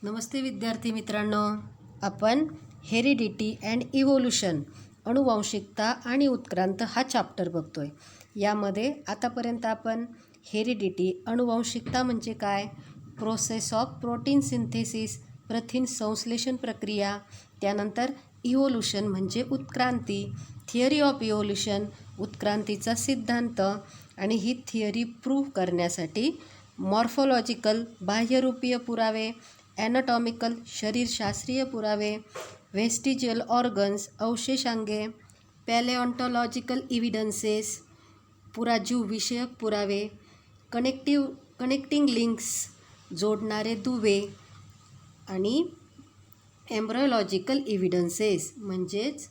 नमस्ते विद्यार्थी मित्रांनो, आपण हेरिडिटी अँड इव्होल्यूशन अनुवांशिकता आणि उत्क्रांत हा चॅप्टर बघतोय. यामध्ये आतापर्यंत आपण हेरिडिटी अनुवांशिकता म्हणजे काय, प्रोसेस ऑफ प्रोटीन सिंथेसिस प्रथिन संश्लेषण प्रक्रिया, त्यानंतर इव्होल्यूशन म्हणजे उत्क्रांती, थिअरी ऑफ इव्होल्यूशन उत्क्रांतीचा सिद्धांत, आणि ही थिअरी प्रूव्ह करण्यासाठी मॉर्फोलॉजिकल बाह्यरूपीय पुरावे, ॲनाटॉमिकल शरीरशास्त्रीय पुरावे, व्हेस्टिजियल ऑर्गन्स अवशेषांगे, पॅलेऑन्टॉलॉजिकल इव्हिडन्सेस पुराजीव विषयक पुरावे, कनेक्टिंग लिंक्स जोडणारे दुवे, आणि एम्ब्रायोलॉजिकल इव्हिडन्सेस म्हणजेच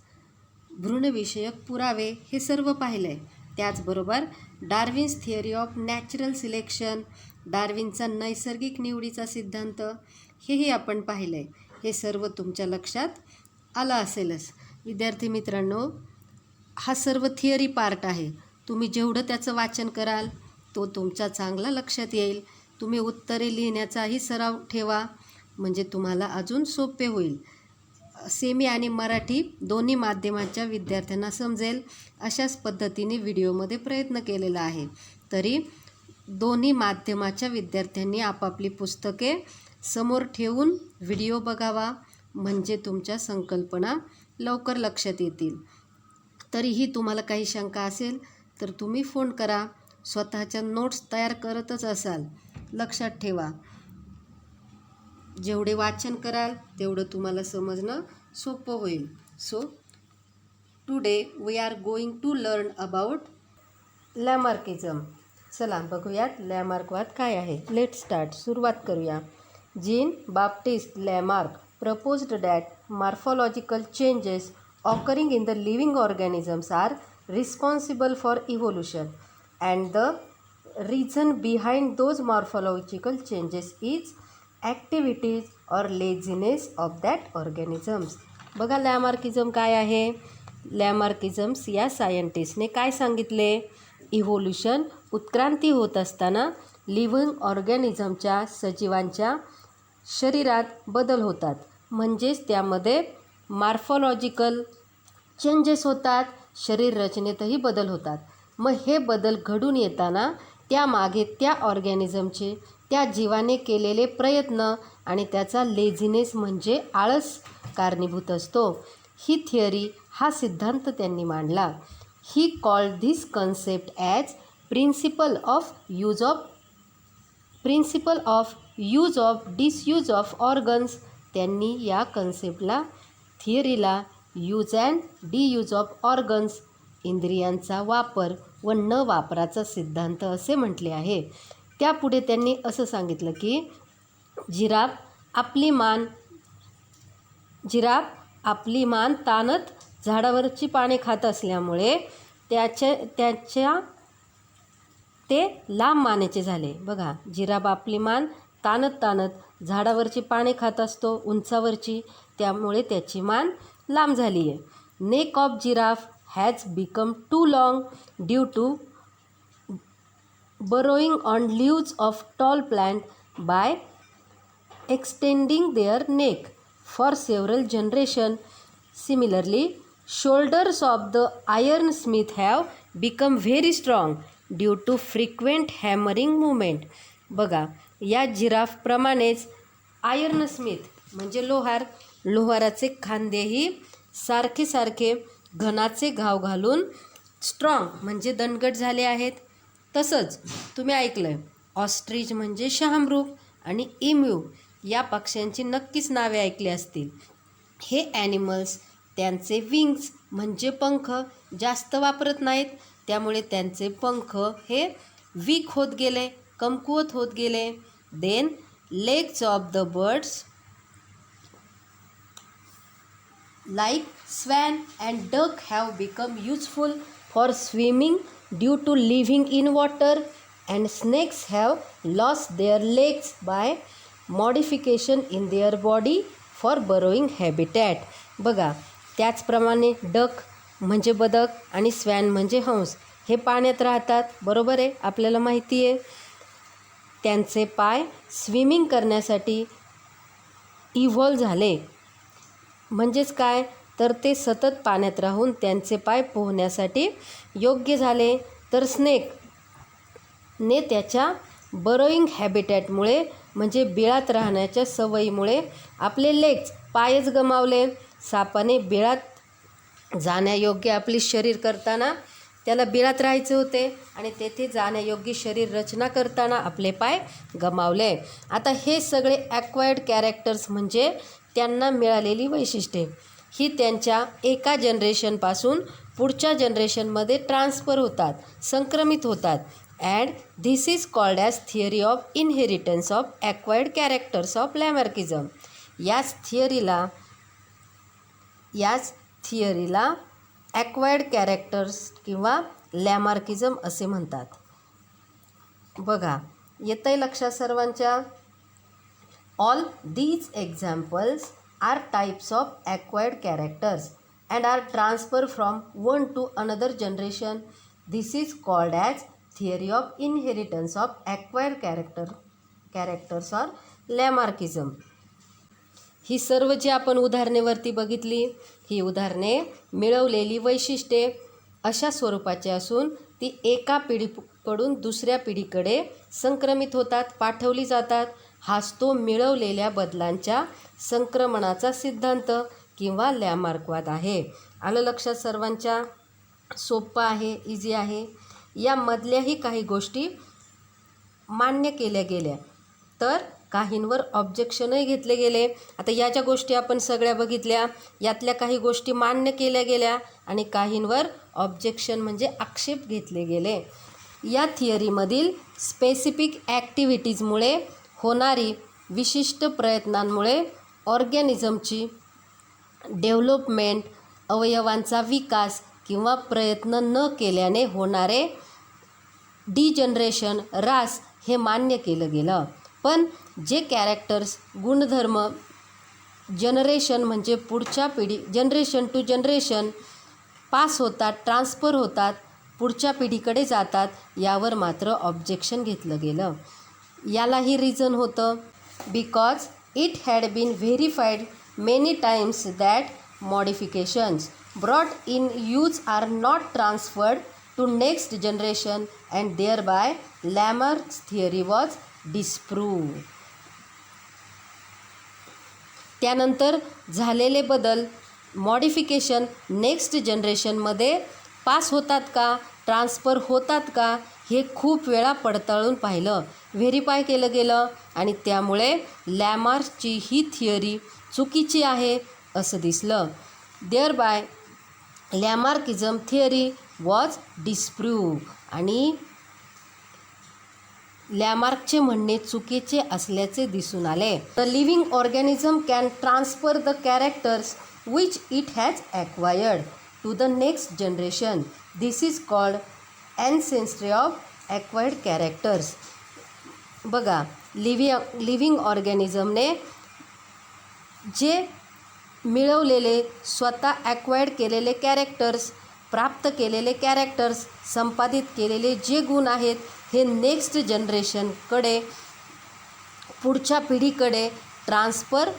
भ्रूणविषयक पुरावे हे सर्व पाहिलं आहे. त्याचबरोबर Darwin's theory of natural selection डार्विनचा नैसर्गिक निवडीचा सिद्धांत हेही आपण पाहिलं आहे. हे सर्व तुमच्या लक्षात आलं असेलच. विद्यार्थी मित्रांनो, हा सर्व थिअरी पार्ट आहे. तुम्ही जेवढं त्याचं वाचन कराल तो तुमच्या चांगला लक्षात येईल. तुम्ही उत्तरे लिहिण्याचाही सराव ठेवा म्हणजे तुम्हाला अजून सोपे होईल. सेमी आणि मराठी दोन्ही माध्यमांच्या विद्यार्थ्यांना समजेल अशाच पद्धतीने व्हिडिओमध्ये प्रयत्न केलेला आहे. तरी दोन्ही माध्यमाच्या विद्यार्थ्यांनी आपापली पुस्तके समोर ठेवून व्हिडिओ बघावा म्हणजे तुमच्या संकल्पना लवकर लक्षात येतील. तरीही तुम्हाला काही शंका असेल तर तुम्ही फोन करा. स्वतःच्या नोट्स तयार करतच असाल, लक्षात ठेवा. जेवढे वाचन कराल तेवढं तुम्हाला समजणं सोपं होईल. So today we are going to learn about Lamarckism. चला बघूयात लॅमार्कवाद काय आहे. Let start. सुरुवात करूया. Jean Baptiste Lamarck proposed that morphological changes occurring in the living organisms are responsible for evolution, and the reason behind those morphological changes is activities or laziness of that organisms. बघा लॅमार्किझम काय आहे. लॅमार्किझम्स या सायंटिस्टने काय सांगितले, evolution उत्क्रांती होत असताना living ऑर्गॅनिझमच्या सजीवांच्या शरीरात बदल होतात, म्हणजेच त्यामध्ये मॉर्फोलॉजिकल चेंजेस होतात, शरीर रचनेतही बदल होतात. मग हे बदल घडून येताना त्यामागे त्या ऑर्गॅनिझमचे त्या जीवाने केलेले प्रयत्न आणि त्याचा लेझिनेस म्हणजे आळस कारणीभूत असतो. ही थिअरी हा सिद्धांत त्यांनी मांडला. He called this concept as principle of use of disuse of organs. त्यांनी या कन्सेप्टला थिअरीला use and disuse of organs इंद्रियांचा वापर व न वापराचा सिद्धांत असे म्हटले आहे. त्यापुढे त्यांनी असं सांगितलं की जिराफ आपली मान ताणत झाडावरची पाने खात असल्यामुळे ते लांब मानेचे झाले. बघा, जिराफ आपली मान ताणत झाडावरची पाने खात असतो, उंचावरची, त्यामुळे त्याची मान लांब झाली आहे. Neck of giraffe has become too long due to burrowing on leaves of tall plant by extending their neck for several generations. Similarly, shoulders of the iron smith have become very strong due to frequent hammering movement. बघा, या जिराफप्रमाणेच iron Smith म्हणजे लोहाराचे खांदेही सारखे घनाचे घाव घालून strong म्हणजे दणकट झाले आहेत. तसंच तुम्ही ऐकलं आहे ऑस्ट्रिच म्हणजे शहामृग आणि इम्यू या पक्ष्यांची नक्कीच नावे ऐकली असतील. हे ॲनिमल्स त्यांचे विंग्स म्हणजे पंख जास्त वापरत नाहीत, त्यामुळे त्यांचे पंख हे वीक होत गेले, कमकुवत होत गेले. Then legs of the birds like swan and duck have become useful for swimming due to living in water, and snakes have lost their legs by modification in their body for burrowing habitat. बघा, त्याचप्रमाणे duck म्हणजे बदक आणि स्वॅन म्हणजे हंस हे पाण्यात राहतात, बरोबर आहे, आपल्याला माहिती आहे. त्यांचे पाय स्विमिंग करण्यासाठी इव्हॉल्व झाले. म्हणजेच काय, तर ते सतत पाण्यात राहून त्यांचे पाय पोहण्यासाठी योग्य झाले. तर स्नेकने त्याच्या बरोईंग हॅबिटॅटमुळे म्हणजे बिळात राहण्याच्या सवयीमुळे आपले लेग्स पायच गमावले. सापाने बिळात जाण्यायोग्य आपली शरीर करताना त्याला बिळात राहायचे होते आणि तेथे जाण्यायोग्य शरीर रचना करताना आपले पाय गमावले. आता हे सगळे ॲक्वायर्ड कॅरेक्टर्स म्हणजे त्यांना मिळालेली वैशिष्ट्ये ही त्यांच्या एका जनरेशनपासून पुढच्या जनरेशनमध्ये ट्रान्सफर होतात, संक्रमित होतात. And this is called as theory of inheritance of acquired characters of Lamarckism. याच थिअरीला ॲक्वायर्ड कॅरेक्टर्स किंवा लॅमार्किझम असे म्हणतात. बघा, येतंय लक्षात सर्वांच्या. All these examples are types of acquired characters and are transfer from one to another generation. This is called as theory of inheritance of acquired characters or Lamarckism. ही सर्व जी आपण उदाहरणेवरती बघितली, ही उदाहरणे मिळवलेली वैशिष्ट्ये अशा स्वरूपाची असून ती एका पिढीकडून दुसऱ्या पिढीकडे संक्रमित होतात, पाठवली जातात. हाच तो मिळवलेल्या बदलांच्या संक्रमणाचा सिद्धांत किंवा लॅमार्कवाद आहे. आलं लक्षात सर्वांच्या. सोपं आहे, इझी आहे. यामधल्याही काही गोष्टी मान्य केल्या गेल्या तर काहींवर ऑब्जेक्शनही घेतले गेले. आता या ज्या गोष्टी आपण सगळ्या बघितल्या यातल्या काही गोष्टी मान्य केल्या गेल्या आणि काहींवर ऑब्जेक्शन म्हणजे आक्षेप घेतले गेले. या थिअरीमधील स्पेसिफिक ॲक्टिव्हिटीजमुळे होणारी विशिष्ट प्रयत्नांमुळे ऑर्गॅनिझमची डेव्हलपमेंट, अवयवांचा विकास किंवा प्रयत्न न केल्याने होणारे डिजनरेशन, ऱ्हास हे मान्य केलं गेलं. पण जे कॅरेक्टर्स, गुणधर्म जनरेशन म्हणजे पुढच्या पिढी, जनरेशन टू जनरेशन पास होतात, ट्रान्सफर होतात, पुढच्या पिढीकडे जातात, यावर मात्र ऑब्जेक्शन घेतलं गेलं. यालाही रिझन होतं because it had been verified many times that modifications brought in use are not transferred to next generation and thereby Lamarck's theory was disprove. त्यानंतर झालेले बदल, मॉडिफिकेशन नेक्स्ट जनरेशनमध्ये पास होतात का, ट्रान्सफर होतात का, हे खूप वेळा पडताळून पाहिलं, व्हेरीफाय केलं गेलं आणि त्यामुळे लॅमार्कची ही थिअरी चुकीची आहे असं दिसलं. Thereby Lamarckism theory was disprove आणि लॅमार्कचे म्हणणे चुकीचे असल्याचे दिसून आले. The living organism can transfer the characters which it has acquired to the next generation. This is called ancestry of acquired characters. बघा, लिव्हिंग ऑर्गॅनिझमने जे मिळवलेले, स्वतः ॲक्वायर्ड केलेले कॅरेक्टर्स, प्राप्त केलेले कॅरेक्टर्स, संपादित केलेले जे गुण आहेत हे नेक्स्ट जनरेशनकडे, पुढच्या पिढीकडे ट्रान्सफर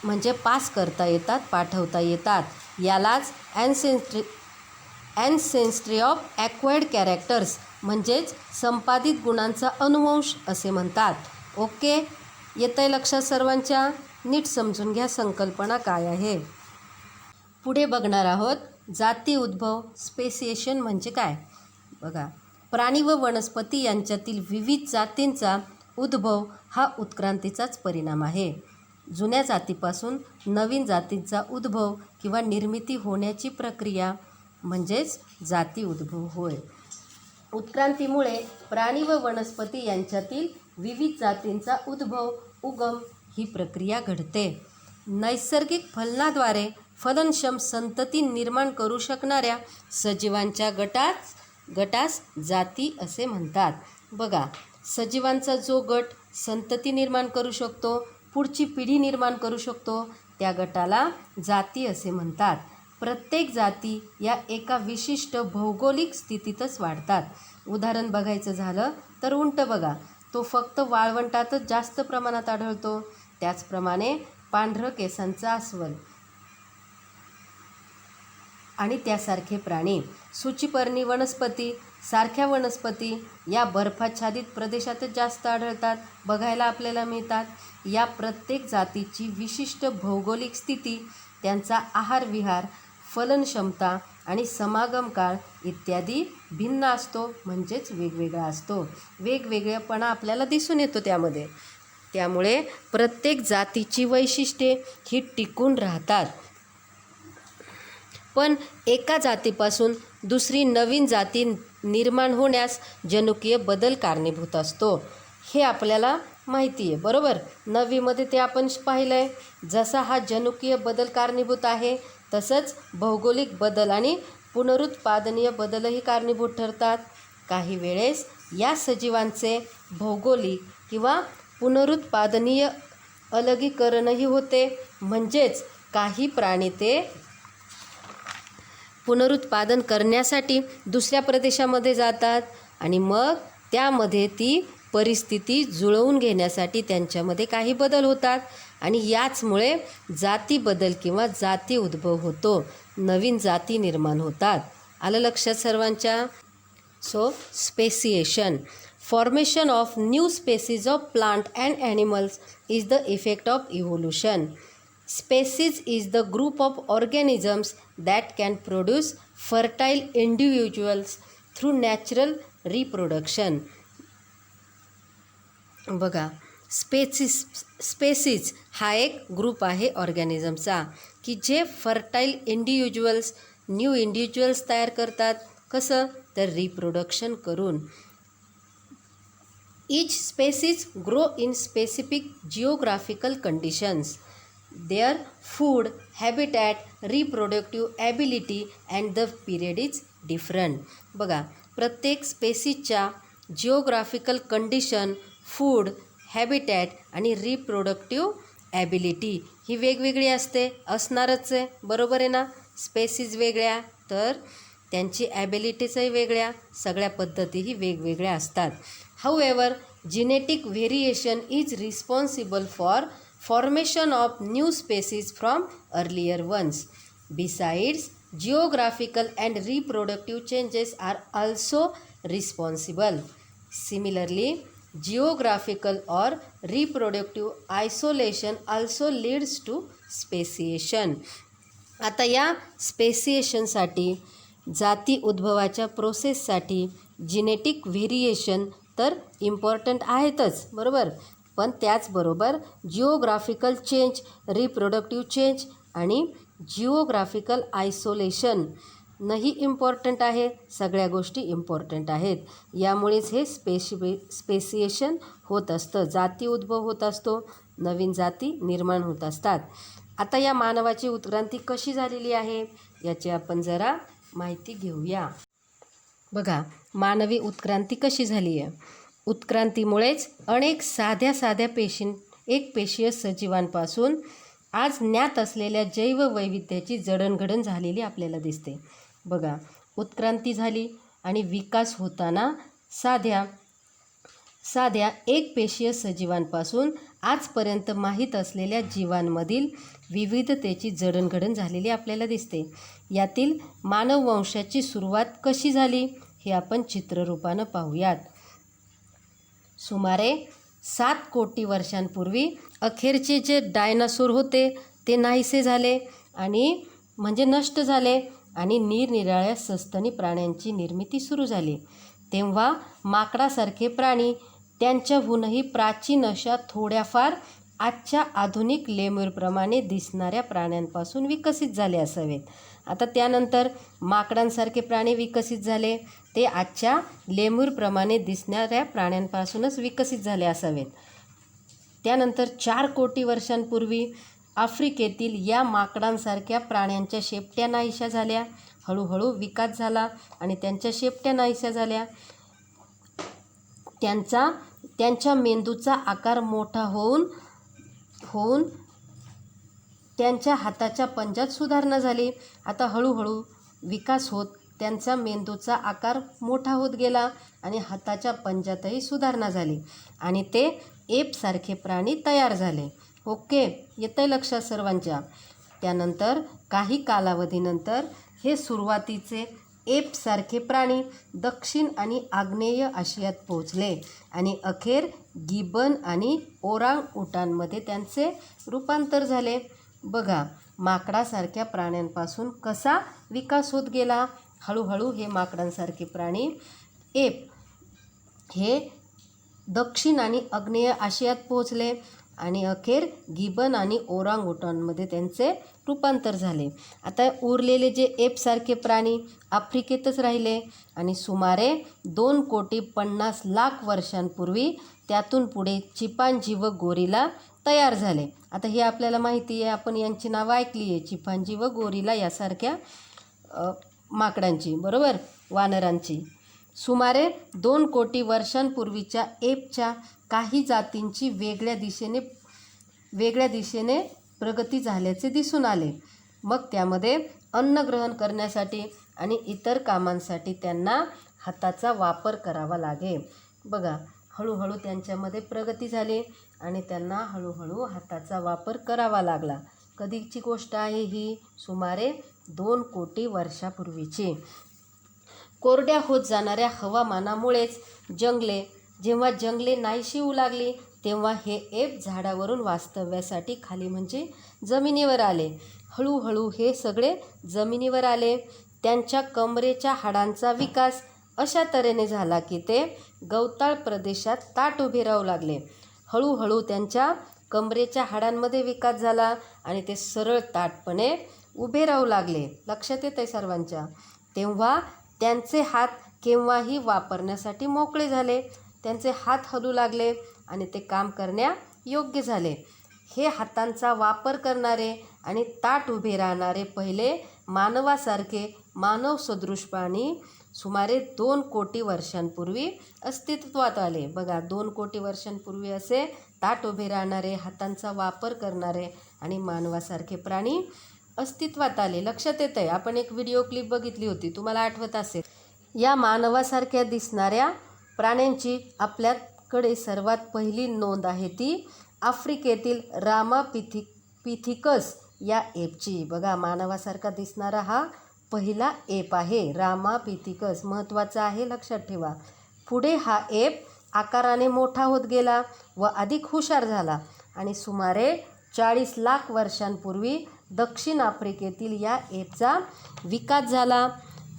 म्हणजे पास करता येतात, पाठवता येतात. यालाच ॲन्सेस्ट्री ऑफ ॲक्वायर्ड कॅरेक्टर्स म्हणजेच संपादित गुणांचा अनुवंश असे म्हणतात. ओके, येतंय लक्षात सर्वांच्या. नीट समजून घ्या संकल्पना काय आहे. पुढे बघणार आहोत जाती उद्भव, स्पेसिएशन म्हणजे काय. बघा, प्राणी व वनस्पती यांच्यातील विविध जातींचा उद्भव हा उत्क्रांतीचाच परिणाम आहे. जुन्या जातीपासून नवीन जातींचा उद्भव किंवा निर्मिती होण्याची प्रक्रिया म्हणजेच जाती उद्भव होय. उत्क्रांतीमुळे प्राणी व वनस्पती यांच्यातील विविध जातींचा उद्भव, उगम ही प्रक्रिया घडते. नैसर्गिक फलनाद्वारे फलनक्षम संतती निर्माण करू शकणाऱ्या सजीवांच्या गटास जाती असे म्हणतात. बघा, सजीवांचा जो गट संतती निर्माण करू शकतो, पुढची पिढी निर्माण करू शकतो, त्या गटाला जाती असे म्हणतात. प्रत्येक जाती या एका विशिष्ट भौगोलिक स्थितीतच वाढतात. उदाहरण बघायचं झालं तर उंट बघा, तो फक्त वाळवंटातच जास्त प्रमाणात आढळतो. त्याचप्रमाणे पांढरं केसांचा अस्वल आणि त्यासारखे प्राणी. सूचिपर्णी वनस्पती सारख्या वनस्पती या बर्फाच्छादित प्रदेशातच जास्त आढळतात, बघायला आपल्याला मिळतात. या प्रत्येक जातीची विशिष्ट भौगोलिक स्थिती, त्यांचा आहारविहार, फलनक्षमता आणि समागम काळ इत्यादी भिन्न असतो, म्हणजेच वेगवेगळा असतो. वेगवेगळेपणा आपल्याला दिसून येतो त्यामध्ये. त्यामुळे प्रत्येक जातीची वैशिष्ट्ये ही टिकून राहतात. पण एका जातीपासून दुसरी नवीन जाती निर्माण होण्यास जनुकीय बदल कारणीभूत असतो, हे आपल्याला माहिती आहे, बरोबर. 9वीमध्ये ते आपण पाहिलं आहे. जसा हा जनुकीय बदल कारणीभूत आहे, तसंच भौगोलिक बदल आणि पुनरुत्पादनीय बदलही कारणीभूत ठरतात. काही वेळेस या सजीवांचे भौगोलिक किंवा पुनरुत्पादनीय अलगीकरणही होते, म्हणजेच काही प्राणी ते पुनरुत्पादन करण्यासाठी दुसऱ्या प्रदेशामध्ये जातात आणि मग त्यामध्ये ती परिस्थिती जुळवून घेण्यासाठी त्यांच्यामध्ये काही बदल होतात आणि याचमुळे जाती बदल किंवा जाती उद्भव होतो, नवीन जाती निर्माण होतात. आलं लक्षात सर्वांच्या? So speciation, formation of new species of plant and animals is the effect of evolution. Species is the group of organisms that can produce fertile individuals through natural reproduction. बघा, स्पेसीज हा एक ग्रुप आहे ऑर्गॅनिझमचा की जे fertile individuals, new individuals तयार करतात. कसं? तर रिप्रोडक्शन करून. Each species grow in specific geographical conditions. Their food, habitat, reproductive ability and the period is different. बघा, प्रत्येक स्पेसीसच्या जिओग्राफिकल कंडिशन, फूड, हॅबिटॅट आणि रिप्रोडक्टिव्ह ॲबिलिटी ही वेगवेगळी असणारच आहे, बरोबर आहे ना. स्पेसीज वेगळ्या तर त्यांची ॲबिलिटीजही वेगळ्या, सगळ्या पद्धतीही वेगवेगळ्या असतात. However genetic variation is responsible for formation of new species from earlier ones. Besides, geographical and reproductive changes are also responsible. Similarly, geographical or reproductive isolation also leads to speciation. आता या स्पेसिएशनसाठी, जाती उद्भवाच्या प्रोसेससाठी जेनेटिक व्हेरिएशन तर important आहेतच, बरोबर. पण त्याचबरोबर geographical change, reproductive change आणि geographical आयसोलेशनही important आहे. सगळ्या गोष्टी इम्पॉर्टंट आहेत. यामुळेच हे स्पेसिएशन होत असतं, जाती उद्भव होत असतो, नवीन जाती निर्माण होत असतात. आता या मानवाची उत्क्रांती कशी झालेली आहे याची आपण जरा माहिती घेऊया. बघा, मानवी उत्क्रांती कशी झाली आहे. उत्क्रांतीमुळेच अनेक साध्या एकपेशीय सजीवांपासून आज ज्ञात असलेल्या जैववैविध्याची जडणघडण झालेली आपल्याला दिसते. बघा, उत्क्रांती झाली आणि विकास होताना साध्या एकपेशीय सजीवांपासून आजपर्यंत माहीत असलेल्या जीवांमधील विविधतेची जडणघडण झालेली आपल्याला दिसते. यातील मानववंशाची सुरुवात कशी झाली हे आपण चित्ररूपानं पाहूयात. सुमारे 7 कोटी वर्षांपूर्वी अखेरचे जे डायनासोर होते ते नाहीसे झाले आणि म्हणजे नष्ट झाले आणि निरनिराळ्या सस्तनी प्राण्यांची निर्मिती सुरू झाली. तेव्हा माकडासारखे प्राणी त्यांच्याहूनही प्राचीन अशा थोड्याफार आजच्या आधुनिक लेम्युरप्रमाणे दिसणाऱ्या प्राण्यांपासून विकसित झाले असावेत. आता त्यानंतर माकडांसारखे प्राणी विकसित झाले, ते आजच्या लेम्युरप्रमाणे दिसणाऱ्या प्राण्यांपासूनच विकसित झाले असावेत. त्यानंतर 4 कोटी वर्षांपूर्वी आफ्रिकेतील या माकडांसारख्या प्राण्यांच्या शेपट्या नाहीशा झाल्या. हळूहळू विकास झाला आणि त्यांच्या शेपट्या नाहीशा झाल्या. त्यांच्या मेंदूचा आकार मोठा होऊन त्यांच्या हाताच्या पंजात सुधारणा झाली. आता हळूहळू विकास होत त्यांचा मेंदूचा आकार मोठा होत गेला आणि हाताच्या पंजातही सुधारणा झाली आणि ते एपसारखे प्राणी तयार झाले. ओके, येतं आहे लक्षात सर्वांच्या. त्यानंतर काही कालावधीनंतर हे सुरुवातीचे एपसारखे प्राणी दक्षिण आणि आग्नेय आशियात पोहोचले आणि अखेर गिबन आणि ओरांग उटांमध्ये त्यांचे रूपांतर झाले. बघा, माकडासारख्या प्राण्यांपासून कसा विकास होत गेला. हळूहळू हे माकडांसारखे प्राणी एप हे दक्षिण आणि आग्नेय आशियात पोहोचले आणि अखेर गिबन आणि ओरांग उटांमध्ये त्यांचे रूपांतर झाले. आता उरलेले जे एपसारखे प्राणी आफ्रिकेतच राहिले आणि सुमारे 2,50,00,000 वर्षांपूर्वी त्यातून पुढे चिंपांझी व गोरिला तयार झाले. आता हे आपल्याला माहिती आहे, आपण यांची नावं ऐकली आहे, चिंपांझी व गोरिला यासारख्या माकडांची, बरोबर, वानरांची. सुमारे 2 कोटी वर्षांपूर्वीच्या एपच्या काही जातींची वेगळ्या दिशेने प्रगती झाल्याचे दिसून आले. मग त्यामध्ये अन्न ग्रहण करण्यासाठी आणि इतर कामांसाठी त्यांना हाताचा वापर करावा लागे. बघा, हळूहळू त्यांच्यामध्ये प्रगती झाली आणि त्यांना हळूहळू हाताचा वापर करावा लागला. कधीची गोष्ट आहे ही? सुमारे 2 कोटी वर्षापूर्वीची. कोरड्या होत जाणाऱ्या हवामानामुळेच जेव्हा जंगले नाहीशी होऊ लागली तेव्हा हे एप झाडावरून वास्तव्यासाठी खाली म्हणजे जमिनीवर आले. हळूहळू हे सगळे जमिनीवर आले. त्यांच्या कमरेच्या हाडांचा विकास अशा तऱ्हेने झाला की ते गवताळ प्रदेशात ताठ उभे राहू लागले. हळूहळू त्यांच्या कमरेच्या हाडांमध्ये विकास झाला आणि ते सरळ ताठपणे उभे राहू लागले. लक्षात येत आहे सर्वांच्या. तेव्हा त्यांचे हात केव्हाही वापरण्यासाठी मोकळे झाले. त्यांचे हात हलू लागले आणि ते काम करण्यायोग्य झाले. हे हातांचा वापर करणारे आणि ताठ उभे राहणारे पहिले मानवासारखे मानवसदृश प्राणी सुमारे 2 कोटी वर्षांपूर्वी अस्तित्वात आले. बघा, 2 कोटी वर्षांपूर्वी असे ताठ उभे राहणारे, हातांचा वापर करणारे आणि मानवासारखे प्राणी अस्तित्वात आले. लक्षात येत आहे. आपण एक व्हिडिओ क्लिप बघितली होती, तुम्हाला आठवत असेल. या मानवासारख्या दिसणाऱ्या प्राण्यांची आपल्याकडे सर्वात पहिली नोंद आहे ती आफ्रिकेतील रामापिथिकस या एपची. बघा, मानवासारखा दिसणारा हा पहिला एप आहे, रामापिथिकस. महत्त्वाचा आहे, लक्षात ठेवा. पुढे हा एप आकाराने मोठा होत गेला व अधिक हुशार झाला आणि सुमारे 40 लाख वर्षांपूर्वी दक्षिण आफ्रिकेतील या एपचा विकास झाला.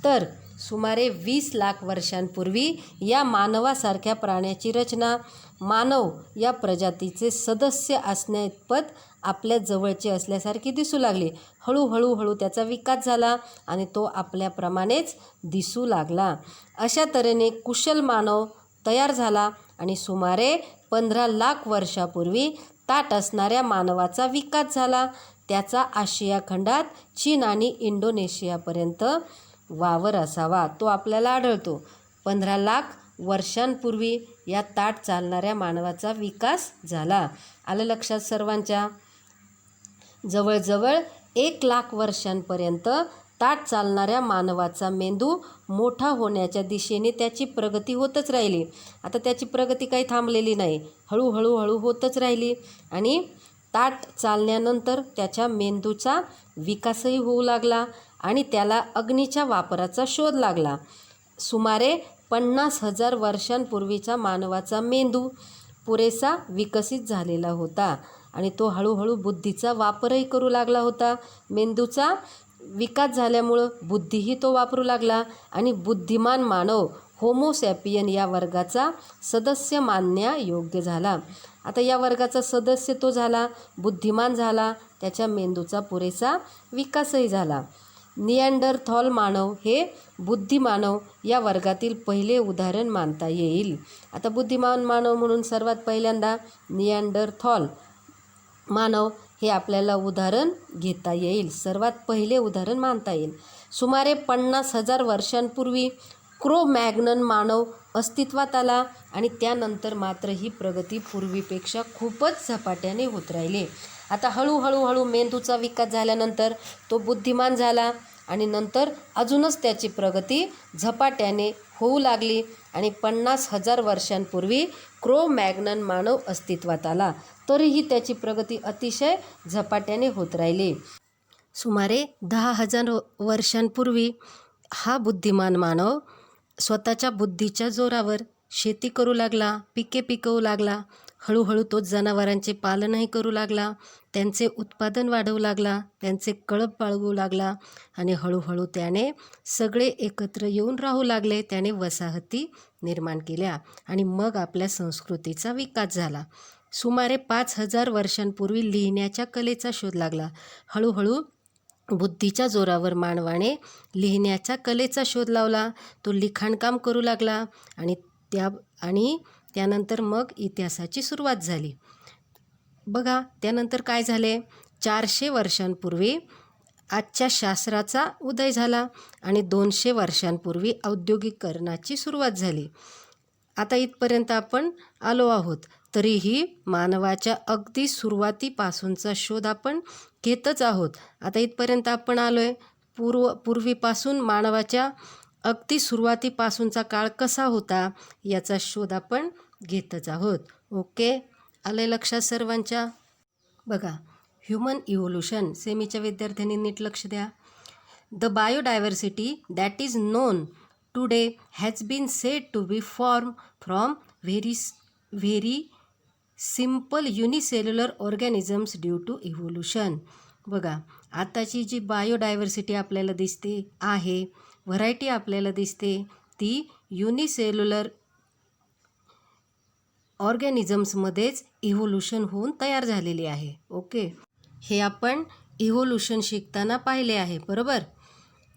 तर सुमारे 20 लाख वर्षांपूर्वी या मानवासारख्या प्राण्याची रचना मानव या प्रजातीचे सदस्य असण्याइतपत आपल्या जवळचे असल्यासारखी दिसू लागली. हळूहळू त्याचा विकास झाला आणि तो आपल्याप्रमाणेच दिसू लागला. अशा तऱ्हेने कुशल मानव तयार झाला आणि सुमारे 15 लाख वर्षापूर्वी ताठ असणाऱ्या मानवाचा विकास झाला. त्याचा आशिया खंडात चीन आणि इंडोनेशियापर्यंत वावर असावा, तो आपल्याला आढळतो. 15 लाख वर्षांपूर्वी या ताठ चालणाऱ्या मानवाचा विकास झाला. आलं लक्षात सर्वांच्या. जवळजवळ 1 लाख वर्षांपर्यंत ताठ चालणाऱ्या मानवाचा मेंदू मोठा होण्याच्या दिशेने त्याची प्रगती होतच राहिली. आता त्याची प्रगती काही थांबलेली नाही, हळूहळू होतच राहिली आणि ताठ चालण्यानंतर त्याच्या मेंदूचा विकासही होऊ लागला आणि त्याला अग्नीच्या वापराचा शोध लागला. सुमारे 50,000 वर्षांपूर्वीचा मानवाचा मेंदू पुरेसा विकसित झालेला होता आणि तो हळूहळू बुद्धीचा वापरही करू लागला होता. मेंदूचा विकास झाल्यामुळं बुद्धीही तो वापरू लागला आणि बुद्धिमान मानव होमोसॅपियन या वर्गाचा सदस्य मानण्यायोग्य झाला. आता या वर्गाचा सदस्य तो झाला, बुद्धिमान झाला, त्याच्या मेंदूचा पुरेसा विकासही झाला. निअँडरथॉल मानव हे बुद्धिमानव या वर्गातील पहिले उदाहरण मानता येईल. आता बुद्धिमान मानव म्हणून सर्वात पहिल्यांदा निअँडरथॉल मानव हे आपल्याला उदाहरण घेता येईल, सर्वात पहिले उदाहरण मानता येईल. सुमारे 50,000 वर्षांपूर्वी क्रो मॅग्नन मानव अस्तित्वात आला आणि त्यानंतर मात्र ही प्रगती पूर्वीपेक्षा खूपच झपाट्याने होत राहिली. आता हळूहळू मेंदूचा विकास झाल्यानंतर तो बुद्धिमान झाला आणि नंतर अजूनच त्याची प्रगती झपाट्याने होऊ लागली आणि 50,000 वर्षांपूर्वी क्रो मॅग्नन मानव अस्तित्वात आला. तरीही त्याची प्रगती अतिशय झपाट्याने होत राहिली. सुमारे 10,000 वर्षांपूर्वी हा बुद्धिमान मानव स्वतःच्या बुद्धीच्या जोरावर शेती करू लागला, पिके पिकवू लागला. हळूहळू तो जनावरांचे पालनही करू लागला, त्यांचे उत्पादन वाढवू लागला, त्यांचे कळप बाळगू लागला आणि हळूहळू त्याने सगळे एकत्र येऊन राहू लागले. त्याने वसाहती निर्माण केल्या आणि मग आपल्या संस्कृतीचा विकास झाला. सुमारे 5,000 वर्षांपूर्वी लिहिण्याच्या कलेचा शोध लागला. हळूहळू बुद्धीच्या जोरावर मानवाने लिहिण्याच्या कलेचा शोध लावला. तो लिखाणकाम करू लागला आणि त्यानंतर मग इतिहासाची सुरुवात झाली. बघा त्यानंतर काय झाले, 400 वर्षांपूर्वी आजच्या शास्त्राचा उदय झाला आणि 200 वर्षांपूर्वी औद्योगिकरणाची सुरुवात झाली. आता इथपर्यंत आपण आलो आहोत. तरीही मानवाच्या अगदी सुरुवातीपासूनचा शोध आपण घेतच आहोत. आता इथपर्यंत आपण आलो आहे. पूर्वीपासून मानवाच्या अगदी सुरुवातीपासूनचा काळ कसा होता याचा शोध आपण घेतच आहोत. ओके, आलं लक्षात सर्वांच्या? बघा, ह्युमन इव्होल्युशन. सेमीच्या विद्यार्थ्यांनी नीट लक्ष द्या. The biodiversity that is known today has been said to be form from very simple unicellular organisms due to evolution. बघा, आताची जी बायोडायव्हर्सिटी आपल्याला दिसते आहे, व्हरायटी आपल्याला दिसते, ती युनिसेल्युलर ऑर्गॅनिझम्समध्येच इव्होल्युशन होऊन तयार झालेली आहे. ओके, हे आपण इव्होल्युशन शिकताना पाहिले आहे, बरोबर?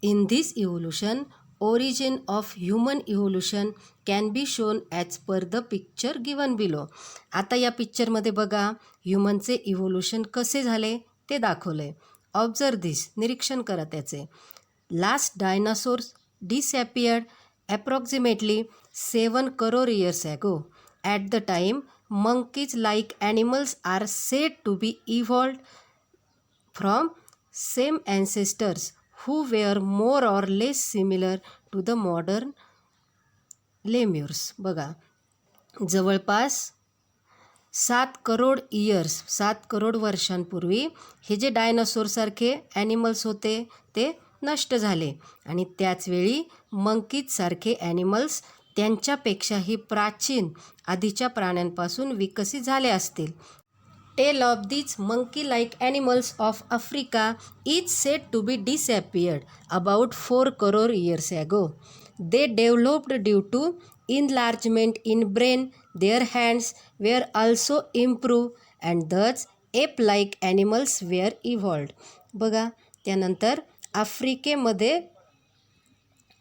In this evolution origin of human evolution can be shown as per the picture given below. आता या पिक्चरमध्ये बघा ह्युमनचे इव्होल्युशन कसे झाले ते दाखवले. ऑब्झर्व दिस, निरीक्षण करा त्याचे. Last dinosaurs disappeared approximately 7 crore years ago. At the time, monkeys like animals are said to be evolved from same ancestors who were more or less similar to the modern lemurs. बघा, जवळपास 7 करोड वर्षांपूर्वी हे जे डायनासोरसारखे animals होते ते नष्ट झाले आणि त्याचवेळी मंकीजसारखे ॲनिमल्स त्यांच्यापेक्षाही प्राचीन आधीच्या प्राण्यांपासून विकसित झाले असतील. Tale of these monkey-like animals of Africa is said to be disappeared about 4 crore years ago. They developed due to enlargement in brain. Their hands were also improved and thus ape-like animals were evolved. बघा, त्यानंतर आफ्रिकेमध्ये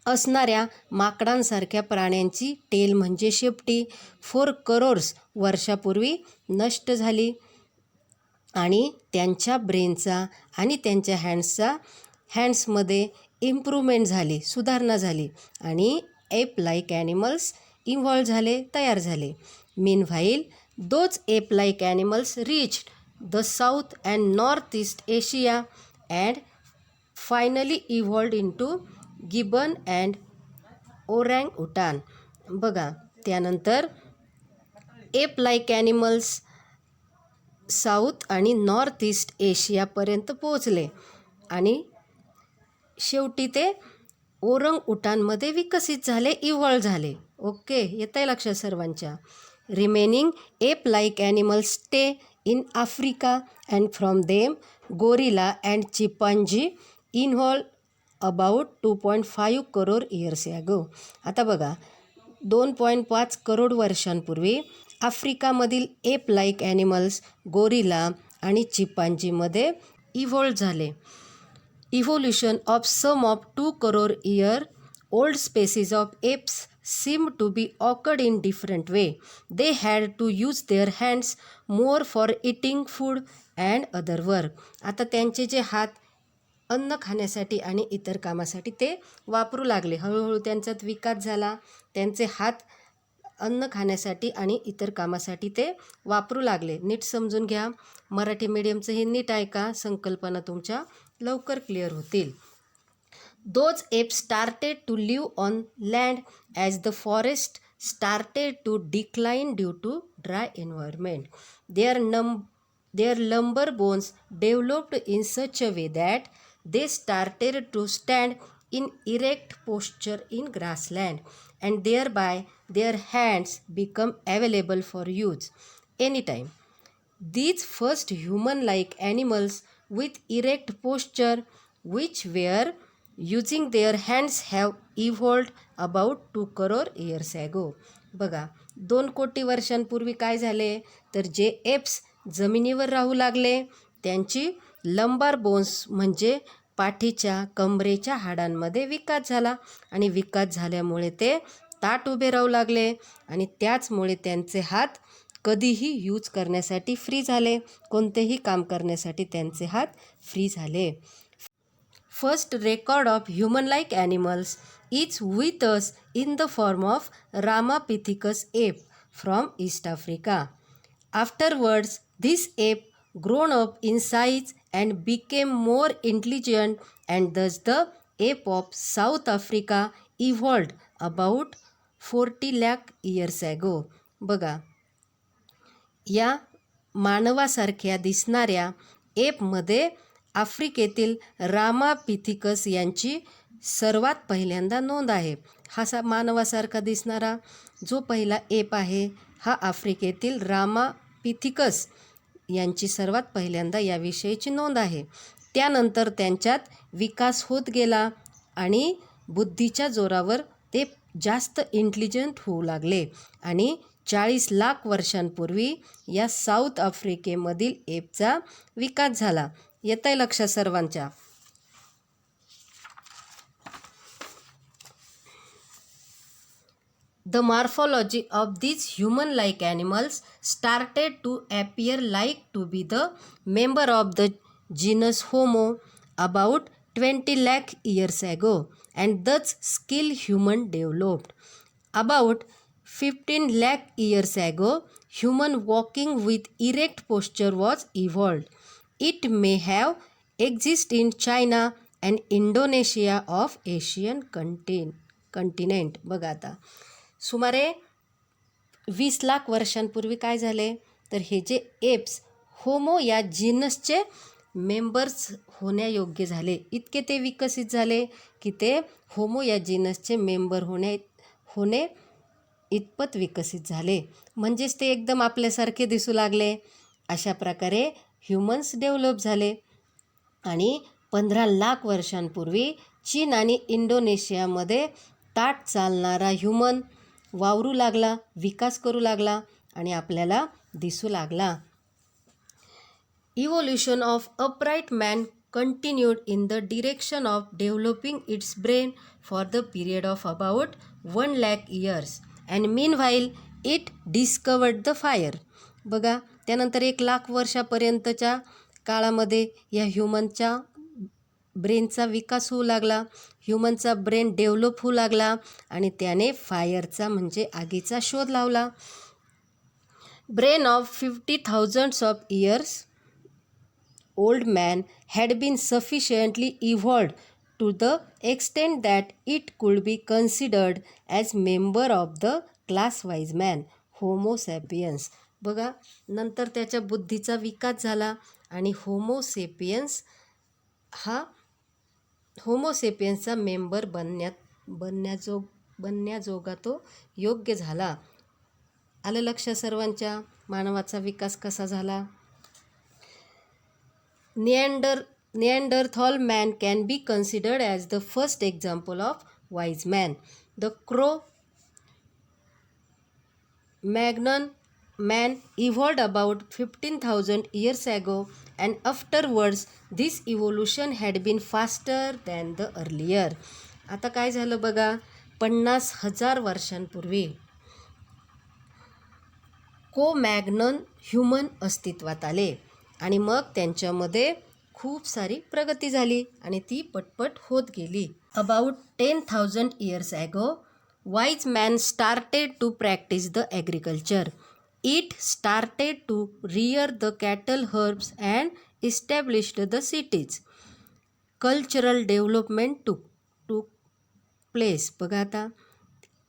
असणाऱ्या माकडांसारख्या प्राण्यांची tail म्हणजे शेपटी 4 crores वर्षापूर्वी नष्ट झाली आणि त्यांच्या ब्रेनचा आणि त्यांच्या हँड्समध्ये इम्प्रूव्हमेंट झाली, सुधारणा झाली आणि एप लाईक ॲनिमल्स इव्हॉल्व झाले, तयार झाले. Meanwhile those ape like animals reached the south and north east Asia and finally evolved into gibbon and orangutan. बघा, त्यानंतर एप लाईक ॲनिमल्स साऊथ आणि नॉर्थ ईस्ट एशियापर्यंत पोहोचले आणि शेवटी ते ओरंग उटानमध्ये विकसित झाले, इव्हॉल्व झाले. ओके, येत आहे लक्षात सर्वांच्या? Remaining ape like animals stay in Africa and from them gorilla and chimpanzee involve about 2.5 crore years ago. आता बघा, 2.5 करोड वर्षांपूर्वी आफ्रिकामधील एप लाईक ॲनिमल्स गोरिला आणि चिंपांझीमध्ये इव्हॉल्व झाले. Evolution of some of 2 crore year old species of apes seem to be occurred in different way. They had to use their hands more for eating food and other work. आता त्यांचे जे हात अन्न खाण्यासाठी आणि इतर कामासाठी ते वापरू लागले. हळूहळू त्यांच्यात विकास झाला. त्यांचे हात अन्न खाण्यासाठी आणि इतर कामासाठी ते वापरू लागले. नीट समजून घ्या. मराठी मीडियमचं हे नीट ऐका, संकल्पना तुमच्या लवकर क्लिअर होतील. Those apes started to live on land as the forest started to decline due to dry environment. Their lumber bones developed in such a way that they started to stand in erect posture in grassland, and thereby their hands become available for use anytime. These first human-like animals with erect posture, which were using their hands, have evolved about 2 crore years ago. बघा 2 कोटी वर्षांपूर्वी काय झाले तर जे apps जमिनीवर राहू लागले त्यांची लंबार बोन्स म्हणजे पाठीच्या कमरेच्या हाडांमध्ये विकास झाला आणि विकास झाल्यामुळे ते ताठ उभे राहू लागले आणि त्याचमुळे त्यांचे हात कधीही यूज करण्यासाठी फ्री झाले, कोणतेही काम करण्यासाठी त्यांचे हात फ्री झाले. First record of human like animals is with us in the form of Ramapithecus app from east Africa. Afterwards this app grown up in size and became more intelligent, and thus the ape of South Africa evolved about 40 lakh years ago. बघा या मानवासारख्या दिसणाऱ्या एपमध्ये आफ्रिकेतील Ramapithecus यांची सर्वात पहिल्यांदा नोंद आहे. हा मानवासारखा दिसणारा जो पहिला एप आहे हा आफ्रिकेतील रामापिथिकस यांची सर्वात पहिल्यांदा याविषयीची नोंद आहे. त्यानंतर त्यांच्यात विकास होत गेला आणि बुद्धीच्या जोरावर ते जास्त इंटेलिजंट होऊ लागले आणि 40 लाख वर्षांपूर्वी या साऊथ आफ्रिकेमधील एपचा विकास झाला. येतंय लक्षात सर्वांच्या. The morphology of these human-like animals started to appear like to be the member of the genus Homo about 20 lakh years ago, and thus skill human developed. About 15 lakh years ago, human walking with erect posture was evolved. It may have existed in China and Indonesia of Asian continent. बघा आता सुमारे 20 लाख वर्षांपूर्वी काय झाले तर हे जे apps homo या जीनसचे मेंबर्स होण्यायोग्य झाले. इतके ते विकसित झाले की ते होमो या जीनसचे मेंबर होणे इतपत विकसित झाले. म्हणजेच ते एकदम आपल्यासारखे दिसू लागले. अशा प्रकारे ह्युमन्स डेव्हलप झाले आणि 15 लाख वर्षांपूर्वी चीन आणि इंडोनेशियामध्ये ताठ चालणारा ह्युमन वावरू लागला, विकास करू लागला आणि आपल्याला दिसू लागला. Evolution of upright man continued in the direction of developing its brain for the period of about 1 lakh years, and meanwhile it discovered the fire. बघा त्यानंतर 1 लाख वर्षापर्यंतच्या काळामध्ये या ह्युमनच्या ब्रेनचा विकास होऊ लागला. ह्युमनचा ब्रेन डेव्हलप होऊ लागला आणि त्याने फायरचा म्हणजे आगीचा शोध लावला. Brain of 50,000 of years old man had been sufficiently evolved to the extent that it could be considered as member of the class wise man, Homo sapiens. बघा नंतर त्याच्या बुद्धीचा विकास झाला आणि होमो सेपियन्सचा मेंबर बनण्याजोगा तो योग्य झाला. आलं लक्षात सर्वांच्या मानवाचा विकास कसा झाला. Neanderthal man can be considered as the first example of wise man. The Cro-Magnon man evolved about 15,000 years ago, and afterwards this evolution had been faster than the earlier. आता काय झालं बघा 50,000 वर्षांपूर्वी को-मॅग्नन ह्युमन अस्तित्वात आले आणि मग त्यांच्यामध्ये खूप सारी प्रगती झाली आणि ती पटपट होत गेली. About 10,000 years ago, wise man started to practice the agriculture. It started to rear the cattle herds and established the cities. Cultural development took टूक प्लेस. बघा आता.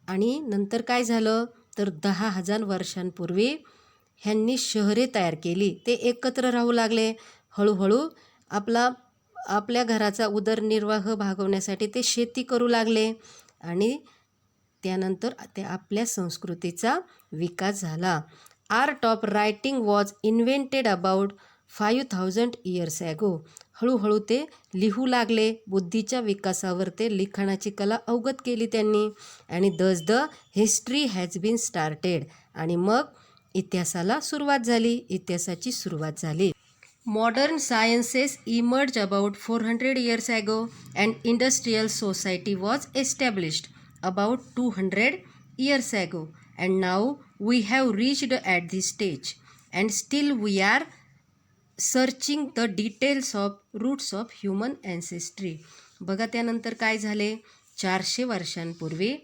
आणि नंतर काय झालं तर 10,000 वर्षांपूर्वी ह्यांनी शहरे तयार केली. ते एकत्र राहू लागले. हळूहळू आपल्या घराचा उदरनिर्वाह भागवण्यासाठी ते शेती करू लागले आणि त्यानंतर ते आपल्या संस्कृतीचा विकास झाला. Art of writing was invented about 5,000 years ago. हळूहळू ते लिहू लागले. बुद्धीच्या विकासावर ते लिखाणाची कला अवगत केली त्यांनी. आणि thus the history has been started. आणि मग इतिहासाची सुरुवात झाली. Modern sciences emerge about 400 years ago and industrial society was established about 200 years ago. And now we have reached at this stage and still we are searching the details of roots of human ancestry. बघा त्यानंतर काय झाले. 400 वर्षांपूर्वी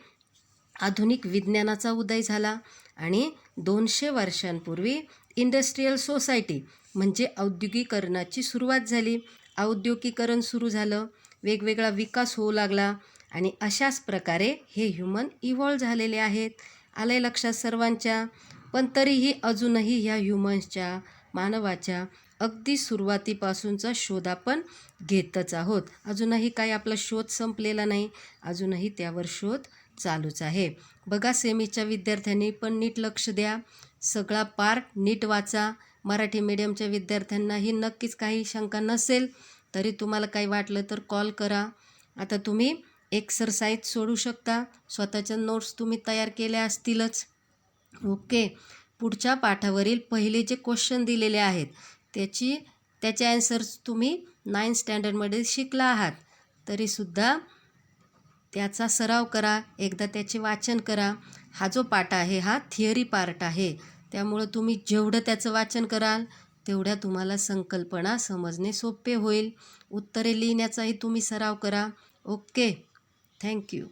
आधुनिक विज्ञानाचा उदय झाला आणि 200 वर्षांपूर्वी इंडस्ट्रियल सोसायटी म्हणजे औद्योगिकरणाची सुरुवात झाली. औद्योगिकरण सुरू झालं. वेगवेगळा विकास होऊ लागला आणि अशाच प्रकारे हे ह्युमन इव्हॉल्व झालेले आहेत. आलंय लक्षात सर्वांच्या. पण तरीही अजूनही ह्या ह्युमन्सच्या मानवाच्या अगदी सुरुवातीपासूनचा शोध आपण घेतच आहोत. अजूनही काही आपला शोध संपलेला नाही. अजूनही त्यावर शोध चालूच आहे. बघा सेमीच्या विद्यार्थ्यांनी पण नीट लक्ष द्या. सगळा पार्ट नीट वाचा. मराठी मीडियमच्या विद्यार्थ्यांनाही नक्कीच काही शंका नसेल तरी तुम्हाला काही वाटलं तर कॉल करा. आता तुम्ही एक्सरसाइज सोडू शकता. स्वतःच्या नोट्स तुम्ही तयार केल्या असतीलच. ओके. पुढच्या पाठावरील पहिले जे क्वेश्चन दिलेले आहेत त्याचे ॲन्सर्स तुम्ही 9th स्टँडर्डमध्ये शिकला आहात. तरीसुद्धा त्याचा सराव करा. एकदा त्याचे वाचन करा. हा जो पाठ आहे हा थिअरी पार्ट आहे. त्यामुळं तुम्ही जेवढं त्याचं वाचन कराल तेवढ्या तुम्हाला संकल्पना समजणे सोपे होईल. उत्तरे लिहिण्याचाही तुम्ही सराव करा. ओके. थँक्यू.